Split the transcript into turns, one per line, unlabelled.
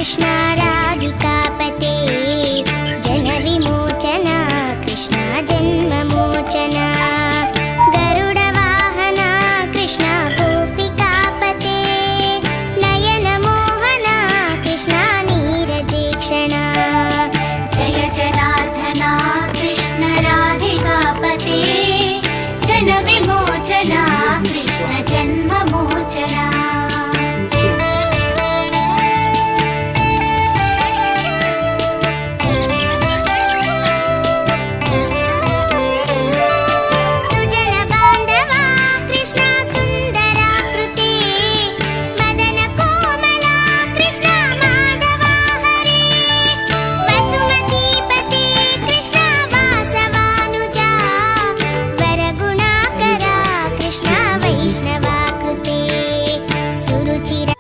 Krishna राधिकापते Jan विमोचना Krishna जन्ममोचना गरुडवाहना Krishna गोपिकापते Nayan Mohana Krishna नीरजेक्षणा
Jai जनार्दना Krishna राधिकापते Jan विमोचना Krishna जन्ममोचना
Sujan बांधवा Krishna सुंदराकृते Madan Komla Krishna Madhava Hare वसुमतीपते Krishna वासवानुजा वरगुणाकरा Krishna वैष्णवाकृते सुरुचिर